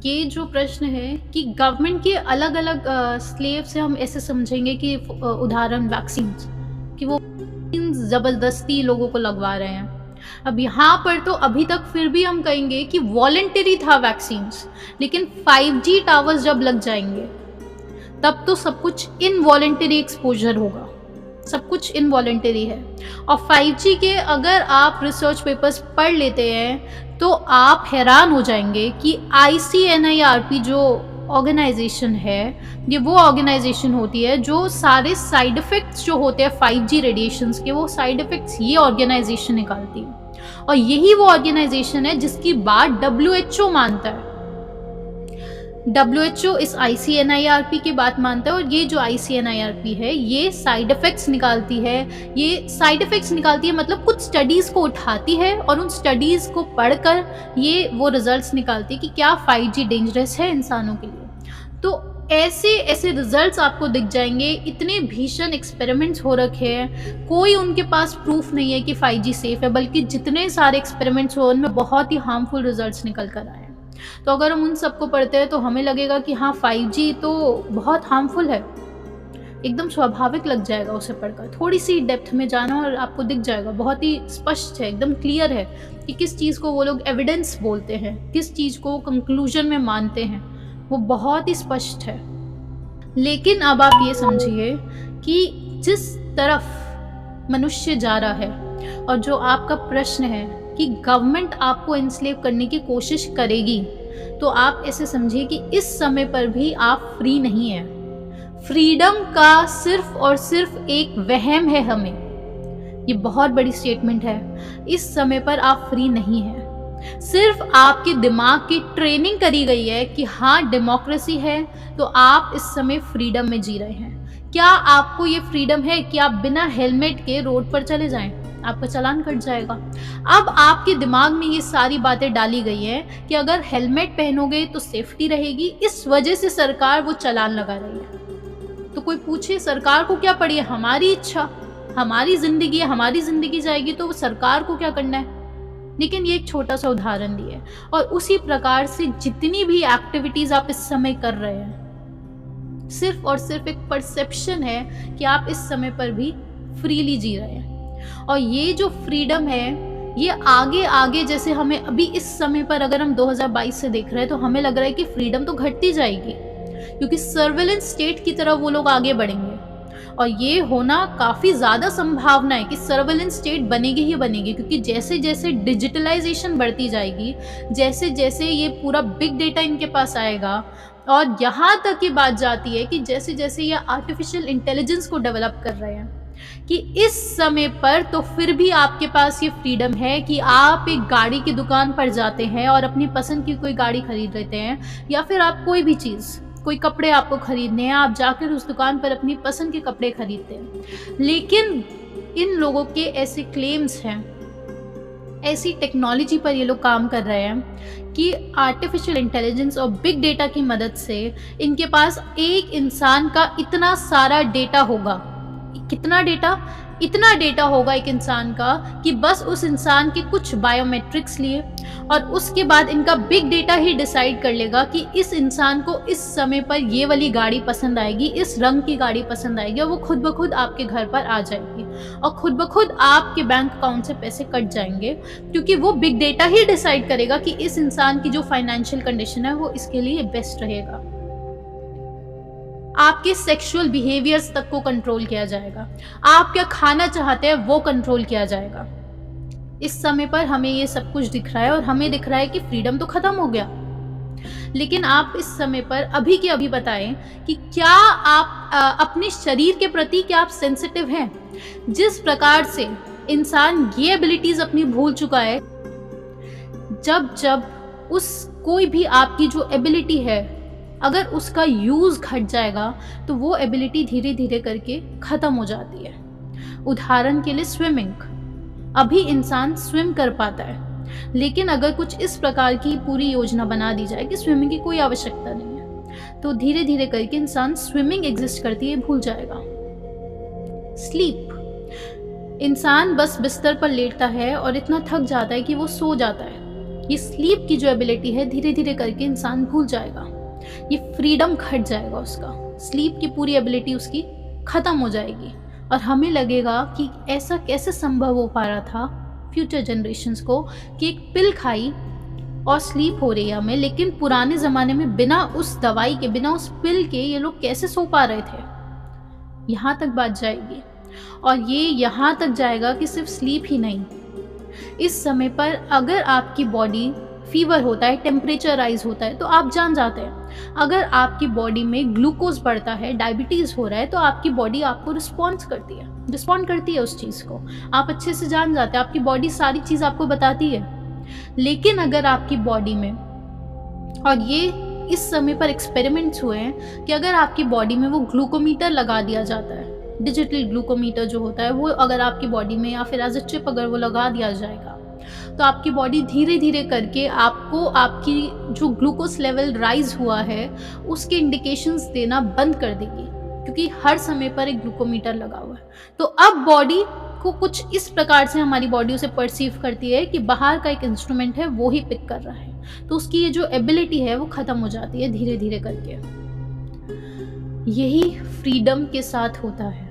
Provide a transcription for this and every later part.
ये जो प्रश्न है कि गवर्नमेंट के अलग-अलग स्लेब से हम ऐसे समझेंगे कि उदाहरण वैक्सीन्स, कि वो वैक्सीन्स ज़बरदस्ती लोगों को लगवा रहे हैं। अब यहाँ पर तो अभी तक फिर भी हम कहेंगे कि वॉलंटरी था वैक्सीन्स, लेकिन 5G टावर्स जब लग जाएँगे, तब तो सब कुछ इनवॉलंटरी एक्सपोज़र होगा। सब कुछ इनवॉलंटरी है। और 5G के अगर आप रिसर्च पेपर्स पढ़ लेते हैं, तो आप हैरान हो जाएँगे कि ICNIRP जो ऑर्गेनाइज़ेशन है, ये वो ऑर्गेनाइज़ेशन होती है जो सारे साइड इफ़ेक्ट्स जो होते हैं 5G रेडिएशंस के, वो साइड इफ़ेक्ट्स ये ऑर्गेनाइज़ेशन निकालती है। और यही वो ऑर्गेनाइज़ेशन है जिसकी बात WHO मानता है। WHO इस ICNIRP की बात मानता है, और ये जो ICNIRP है, ये साइड इफ़ेक्ट्स निकालती है। ये साइड इफ़ेक्ट्स निकालती है मतलब कुछ स्टडीज़ को उठाती है और उन स्टडीज़ को पढ़कर ये वो रिज़ल्ट्स निकालती है कि क्या 5G डेंजरस है इंसानों के लिए। तो ऐसे रिज़ल्ट्स आपको दिख जाएँगे। इतने भीषण एक्सपेरिमेंट्स हो रखे हैं, कोई उनके पास प्रूफ नहीं है कि 5G सेफ़ है, बल्कि जितने सारे एक्सपेरिमेंट्स हुए उनमें बहुत ही हार्मफुल रिज़ल्ट्स निकल कर आए हैं। तो अगर हम उन सबको पढ़ते हैं तो हमें लगेगा कि हाँ, 5G तो बहुत हार्मफुल है। एकदम स्वाभाविक लग जाएगा उसे पढ़कर। थोड़ी सी डेप्थ में जाना और आपको दिख जाएगा, बहुत ही स्पष्ट है, एकदम क्लियर है कि किस चीज़ को वो लोग एविडेंस बोलते हैं, किस चीज़ को वो कंक्लूजन में मानते हैं, वो बहुत ही स्पष्ट है। लेकिन अब आप ये समझिए कि जिस तरफ मनुष्य जा रहा है, और जो आपका प्रश्न है कि गवर्नमेंट आपको एनस्लेव करने की कोशिश करेगी, तो आप ऐसे समझिए कि इस समय पर भी आप फ्री नहीं हैं। फ्रीडम का सिर्फ और सिर्फ एक वहम है हमें। ये बहुत बड़ी स्टेटमेंट है। इस समय पर आप फ्री नहीं हैं। सिर्फ आपके दिमाग की ट्रेनिंग करी गई है कि हाँ, डेमोक्रेसी है, तो आप इस समय फ्रीडम में जी रहे हैं। क्या आपको ये फ्रीडम है कि आप बिना हेलमेट के रोड पर चले जाएं? आपका चालान कट जाएगा। अब आपके दिमाग में ये सारी बातें डाली गई हैं कि अगर हेलमेट पहनोगे तो सेफ्टी रहेगी, इस वजह से सरकार वो चालान लगा रही है। तो कोई पूछे सरकार को क्या पड़ी है? हमारी इच्छा, हमारी जिंदगी है, हमारी जिंदगी जाएगी तो वो सरकार को क्या करना है। लेकिन ये एक छोटा सा उदाहरण दिया है, और उसी प्रकार से जितनी भी एक्टिविटीज आप इस समय कर रहे हैं, सिर्फ और सिर्फ एक परसेप्शन है कि आप इस समय पर भी फ्रीली जी रहे हैं। और ये जो फ्रीडम है, ये आगे आगे, जैसे हमें अभी इस समय पर अगर हम 2022 से देख रहे हैं, तो हमें लग रहा है कि फ्रीडम तो घटती जाएगी, क्योंकि सर्वेलेंस स्टेट की तरफ वो लोग आगे बढ़ेंगे। और ये होना काफ़ी ज़्यादा संभावना है कि सर्वेलेंस स्टेट बनेगी ही बनेगी, क्योंकि जैसे जैसे डिजिटलाइजेशन बढ़ती जाएगी, जैसे जैसे ये पूरा बिग डेटा इनके पास आएगा, और यहाँ तक की बात जाती है कि जैसे जैसे ये आर्टिफिशियल इंटेलिजेंस को डेवलप कर रहे हैं, कि इस समय पर तो फिर भी आपके पास ये फ्रीडम है कि आप एक गाड़ी की दुकान पर जाते हैं और अपनी पसंद की कोई गाड़ी खरीद लेते हैं, या फिर आप कोई भी चीज़, कोई कपड़े आपको खरीदने हैं, आप जाकर उस दुकान पर अपनी पसंद के कपड़े खरीदते हैं। लेकिन इन लोगों के ऐसे क्लेम्स हैं, ऐसी टेक्नोलॉजी पर ये लोग काम कर रहे हैं कि आर्टिफिशियल इंटेलिजेंस और बिग डेटा की मदद से इनके पास एक इंसान का इतना सारा डेटा होगा। कितना डेटा? इतना डेटा होगा एक इंसान का कि बस उस इंसान के कुछ बायोमेट्रिक्स लिए, और उसके बाद इनका बिग डेटा ही डिसाइड कर लेगा कि इस इंसान को इस समय पर ये वाली गाड़ी पसंद आएगी, इस रंग की गाड़ी पसंद आएगी, और वो खुद ब खुद आपके घर पर आ जाएगी, और खुद ब खुद आपके बैंक अकाउंट से पैसे कट जाएंगे, क्योंकि वो बिग डेटा ही डिसाइड करेगा कि इस इंसान की जो फाइनेंशियल कंडीशन है वो इसके लिए बेस्ट रहेगा। आपके सेक्सुअल बिहेवियर्स तक को कंट्रोल किया जाएगा, आप क्या खाना चाहते हैं वो कंट्रोल किया जाएगा। इस समय पर हमें ये सब कुछ दिख रहा है, और हमें दिख रहा है कि फ्रीडम तो खत्म हो गया। लेकिन आप इस समय पर अभी के अभी बताएं कि क्या आप अपने शरीर के प्रति क्या आप सेंसिटिव हैं? जिस प्रकार से इंसान ये एबिलिटीज अपनी भूल चुका है, जब जब उस कोई भी आपकी जो एबिलिटी है, अगर उसका यूज़ घट जाएगा तो वो एबिलिटी धीरे धीरे करके ख़त्म हो जाती है। उदाहरण के लिए स्विमिंग, अभी इंसान स्विम कर पाता है, लेकिन अगर कुछ इस प्रकार की पूरी योजना बना दी जाए कि स्विमिंग की कोई आवश्यकता नहीं है, तो धीरे धीरे करके इंसान स्विमिंग एग्जिस्ट करती है भूल जाएगा। स्लीप, इंसान बस बिस्तर पर लेटता है और इतना थक जाता है कि वो सो जाता है। ये स्लीप की जो एबिलिटी है धीरे धीरे करके इंसान भूल जाएगा, ये फ्रीडम घट जाएगा उसका, स्लीप की पूरी एबिलिटी उसकी ख़त्म हो जाएगी। और हमें लगेगा कि ऐसा कैसे संभव हो पा रहा था फ्यूचर जनरेशन्स को कि एक पिल खाई और स्लीप हो रही है हमें, लेकिन पुराने ज़माने में बिना उस दवाई के, बिना उस पिल के ये लोग कैसे सो पा रहे थे। यहाँ तक बात जाएगी। और ये यहाँ तक जाएगा कि सिर्फ स्लीप ही नहीं, इस समय पर अगर आपकी बॉडी फीवर होता है, टेम्परेचर राइज होता है, तो आप जान जाते हैं। अगर आपकी बॉडी में ग्लूकोज बढ़ता है, डायबिटीज़ हो रहा है, तो आपकी बॉडी आपको रिस्पॉन्ड करती है उस चीज़ को, आप अच्छे से जान जाते हैं, आपकी बॉडी सारी चीज़ आपको बताती है। लेकिन अगर आपकी बॉडी में, और ये इस समय पर एक्सपेरिमेंट्स हुए हैं कि अगर आपकी बॉडी में वो ग्लूकोमीटर लगा दिया जाता है, डिजिटल ग्लूकोमीटर जो होता है वो अगर आपकी बॉडी में या फिर एज अ चिप अगर वो लगा दिया जाएगा, तो आपकी बॉडी धीरे धीरे करके आपको आपकी जो ग्लूकोज लेवल राइज हुआ है उसके इंडिकेशंस देना बंद कर देगी, क्योंकि हर समय पर एक ग्लूकोमीटर लगा हुआ है। तो अब बॉडी को कुछ इस प्रकार से हमारी बॉडी उसे परसीव करती है कि बाहर का एक इंस्ट्रूमेंट है वो ही पिक कर रहा है, तो उसकी ये जो एबिलिटी है वो ख़त्म हो जाती है धीरे धीरे करके। यही फ्रीडम के साथ होता है।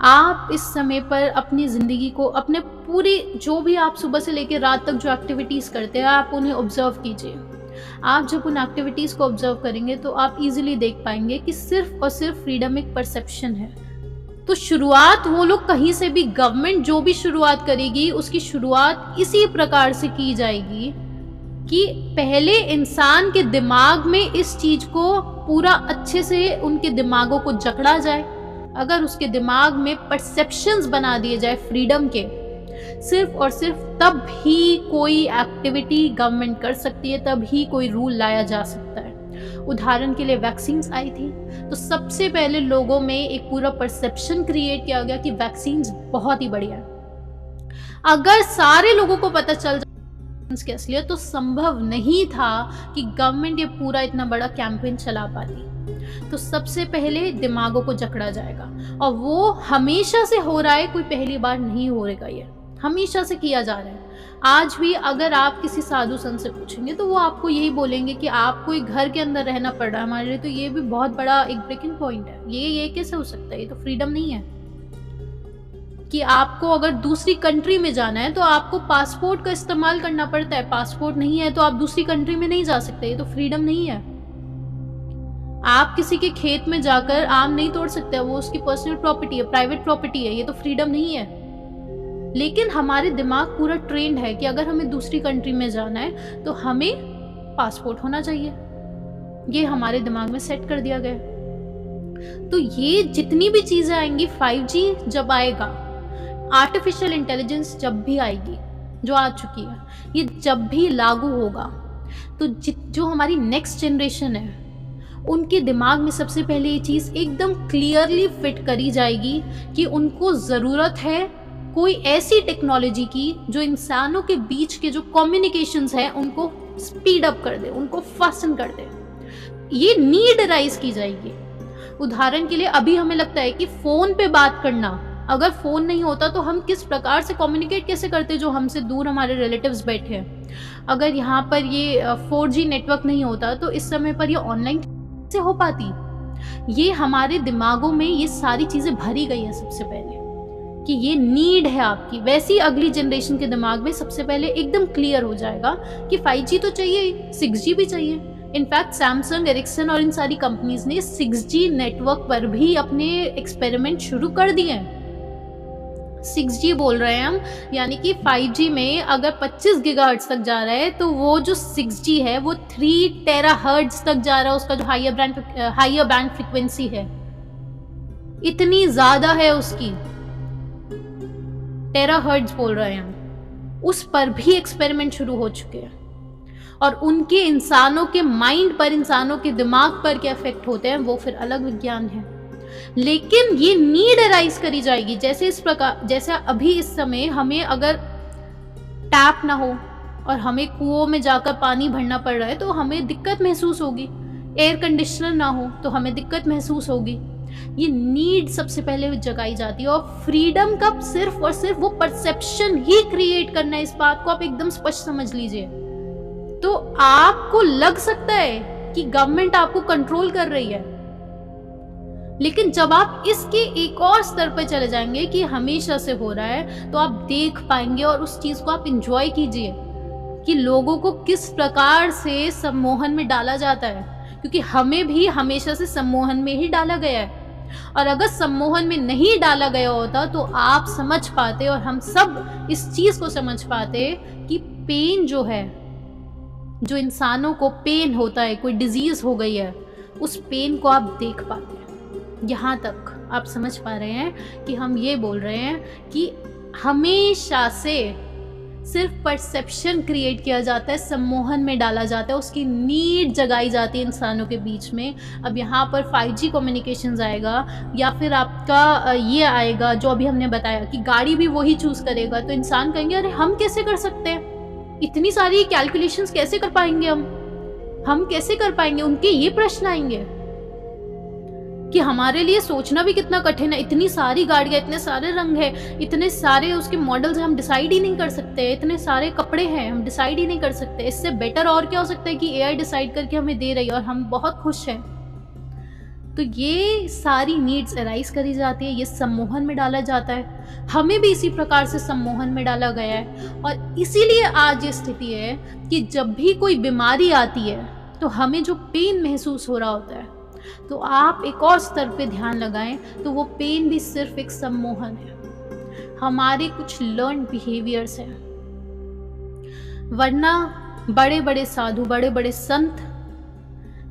आप इस समय पर अपनी ज़िंदगी को, अपने पूरी जो भी आप सुबह से लेकर रात तक जो एक्टिविटीज़ करते हैं, आप उन्हें ऑब्जर्व कीजिए। आप जब उन एक्टिविटीज़ को ऑब्जर्व करेंगे तो आप इजीली देख पाएंगे कि सिर्फ और सिर्फ फ्रीडम एक परसेप्शन है। तो शुरुआत वो लोग कहीं से भी, गवर्नमेंट जो भी शुरुआत करेगी उसकी शुरुआत इसी प्रकार से की जाएगी कि पहले इंसान के दिमाग में इस चीज़ को पूरा अच्छे से उनके दिमागों को जकड़ा जाए। अगर उसके दिमाग में परसेप्शंस बना दिए जाए फ्रीडम के, सिर्फ और सिर्फ तब ही कोई एक्टिविटी गवर्नमेंट कर सकती है, तब ही कोई रूल लाया जा सकता है। उदाहरण के लिए वैक्सीन्स आई थी तो सबसे पहले लोगों में एक पूरा परसेप्शन क्रिएट किया गया कि वैक्सीन्स बहुत ही बढ़िया है। अगर सारे लोगों को पता चल जाए की असलियत, तो संभव नहीं था कि गवर्नमेंट ये पूरा इतना बड़ा कैंपेन चला पाती। तो सबसे पहले दिमागों को जकड़ा जाएगा, और वो हमेशा से हो रहा है, कोई पहली बार नहीं हो रहेगा, ये हमेशा से किया जा रहा है। आज भी अगर आप किसी साधु संत से पूछेंगे तो वो आपको यही बोलेंगे कि आपको एक घर के अंदर रहना पड़ रहा है हमारे लिए, तो ये भी बहुत बड़ा एक ब्रेकिंग पॉइंट है। ये कैसे हो सकता है? ये तो फ्रीडम नहीं है। कि आपको अगर दूसरी कंट्री में जाना है तो आपको पासपोर्ट का इस्तेमाल करना पड़ता है, पासपोर्ट नहीं है तो आप दूसरी कंट्री में नहीं जा सकते, ये तो फ्रीडम नहीं है। आप किसी के खेत में जाकर आम नहीं तोड़ सकते, वो उसकी पर्सनल प्रॉपर्टी है, प्राइवेट प्रॉपर्टी है, ये तो फ्रीडम नहीं है। लेकिन हमारे दिमाग पूरा ट्रेंड है कि अगर हमें दूसरी कंट्री में जाना है तो हमें पासपोर्ट होना चाहिए, ये हमारे दिमाग में सेट कर दिया गया। तो ये जितनी भी चीजें आएंगी, 5G जब आएगा, आर्टिफिशियल इंटेलिजेंस जब भी आएगी, जो आ चुकी है, ये जब भी लागू होगा तो जो हमारी नेक्स्ट जनरेशन है उनके दिमाग में सबसे पहले ये चीज़ एकदम क्लियरली फिट करी जाएगी कि उनको ज़रूरत है कोई ऐसी टेक्नोलॉजी की जो इंसानों के बीच के जो कम्युनिकेशंस है उनको स्पीड अप कर दे, उनको फास्टन कर दे। ये नीड राइज की जाएगी। उदाहरण के लिए अभी हमें लगता है कि फ़ोन पे बात करना, अगर फ़ोन नहीं होता तो हम किस प्रकार से कम्युनिकेट कैसे करते, जो हमसे दूर हमारे रिलेटिव्स बैठे हैं। अगर यहाँ पर ये 4G नेटवर्क नहीं होता तो इस समय पर ये ऑनलाइन से हो पाती। ये हमारे दिमागों में ये सारी चीज़ें भरी गई है सबसे पहले कि ये नीड है आपकी। वैसी अगली जनरेशन के दिमाग में सबसे पहले एकदम क्लियर हो जाएगा कि 5G तो चाहिए, 6G भी चाहिए। इनफैक्ट सैमसंग, एरिक्सन और इन सारी कंपनीज ने 6G नेटवर्क पर भी अपने एक्सपेरिमेंट शुरू कर दिए हैं। 6G बोल रहे हैं हम, यानी कि 5G में अगर 25 गीगाहर्ट्ज तक जा रहा है तो वो जो 6G है वो 3 टेराहर्ट्ज तक जा रहा है। उसका जो हायर बैंड फ्रिक्वेंसी है इतनी ज़्यादा है, उसकी टेराहर्ट्ज बोल रहे हैं हम। उस पर भी एक्सपेरिमेंट शुरू हो चुके हैं, और उनके इंसानों के माइंड पर, इंसानों के दिमाग पर क्या इफेक्ट होते हैं वो फिर अलग विज्ञान है। लेकिन ये नीड अराइज करी जाएगी। जैसे इस प्रकार, जैसे अभी इस समय हमें अगर टैप ना हो और हमें कुओं में जाकर पानी भरना पड़ रहा है तो हमें दिक्कत महसूस होगी। एयर कंडीशनर ना हो तो हमें दिक्कत महसूस होगी। ये नीड सबसे पहले जगाई जाती है। और फ्रीडम का सिर्फ और सिर्फ वो परसेप्शन ही क्रिएट करना है, इस बात को आप एकदम स्पष्ट समझ लीजिए। तो आपको लग सकता है कि गवर्नमेंट आपको कंट्रोल कर रही है, लेकिन जब आप इसके एक और स्तर पर चले जाएंगे कि हमेशा से हो रहा है, तो आप देख पाएंगे और उस चीज को आप इंजॉय कीजिए कि लोगों को किस प्रकार से सम्मोहन में डाला जाता है, क्योंकि हमें भी हमेशा से सम्मोहन में ही डाला गया है। और अगर सम्मोहन में नहीं डाला गया होता तो आप समझ पाते और हम सब इस चीज को समझ पाते कि पेन जो है, जो इंसानों को पेन होता है, कोई डिजीज हो गई है, उस पेन को आप देख पाते हैं। यहाँ तक आप समझ पा रहे हैं कि हम ये बोल रहे हैं कि हमेशा से सिर्फ परसेप्शन क्रिएट किया जाता है, सम्मोहन में डाला जाता है, उसकी नीड जगाई जाती है इंसानों के बीच में। अब यहाँ पर 5G कम्युनिकेशंस आएगा या फिर आपका ये आएगा जो अभी हमने बताया कि गाड़ी भी वही चूज करेगा, तो इंसान कहेंगे अरे हम कैसे कर सकते हैं, इतनी सारी कैलकुलेशंस कैसे कर पाएंगे, हम कैसे कर पाएंगे। उनके ये प्रश्न आएंगे कि हमारे लिए सोचना भी कितना कठिन है, इतनी सारी गाड़ियाँ, इतने सारे रंग है, इतने सारे उसके मॉडल्स हम डिसाइड ही नहीं कर सकते, इतने सारे कपड़े हैं हम डिसाइड ही नहीं कर सकते। इससे बेटर और क्या हो सकता है कि AI डिसाइड करके हमें दे रही है और हम बहुत खुश हैं। तो ये सारी नीड्स अराइज करी जाती है, ये सम्मोहन में डाला जाता है, हमें भी इसी प्रकार से सम्मोहन में डाला गया है। और इसीलिए आज ये स्थिति है कि जब भी कोई बीमारी आती है तो हमें जो पेन महसूस हो रहा होता है, तो आप एक और स्तर पे ध्यान लगाएं तो वो पेन भी सिर्फ एक सम्मोहन है, हमारे कुछ लर्न बिहेवियर्स हैं। वरना बड़े बड़े साधु, बड़े बड़े संत,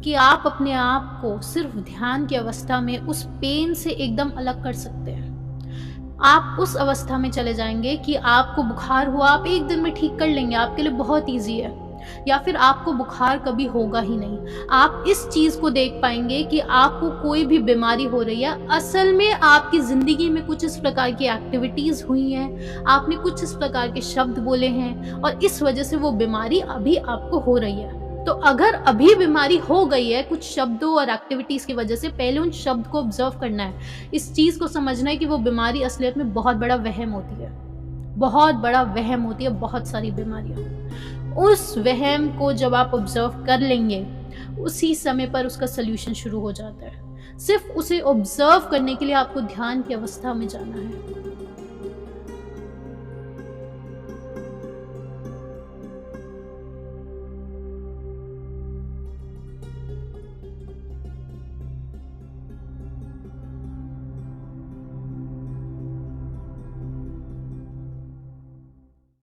कि आप अपने आप को सिर्फ ध्यान की अवस्था में उस पेन से एकदम अलग कर सकते हैं। आप उस अवस्था में चले जाएंगे कि आपको बुखार हुआ, आप एक दिन में ठीक कर लेंगे, आपके लिए बहुत ईजी है। या फिर आपको बुखार कभी होगा ही नहीं। आप इस चीज को देख पाएंगे कि आपको कोई भी बीमारी हो रही है, असल में आपकी जिंदगी में कुछ इस प्रकार की एक्टिविटीज हुई हैं, आपने कुछ इस प्रकार के शब्द बोले हैं और इस वजह से वो बीमारी अभी आपको हो रही है। तो अगर अभी बीमारी हो गई है कुछ शब्दों और एक्टिविटीज की वजह से, पहले उन शब्द को ऑब्जर्व करना है, इस चीज को समझना है कि वो बीमारी असलियत में बहुत बड़ा वहम होती है, बहुत बड़ा वहम होती है, बहुत सारी बीमारियां। उस वहम को जब आप ऑब्जर्व कर लेंगे, उसी समय पर उसका सल्यूशन शुरू हो जाता है। सिर्फ उसे ऑब्जर्व करने के लिए आपको ध्यान की अवस्था में जाना है।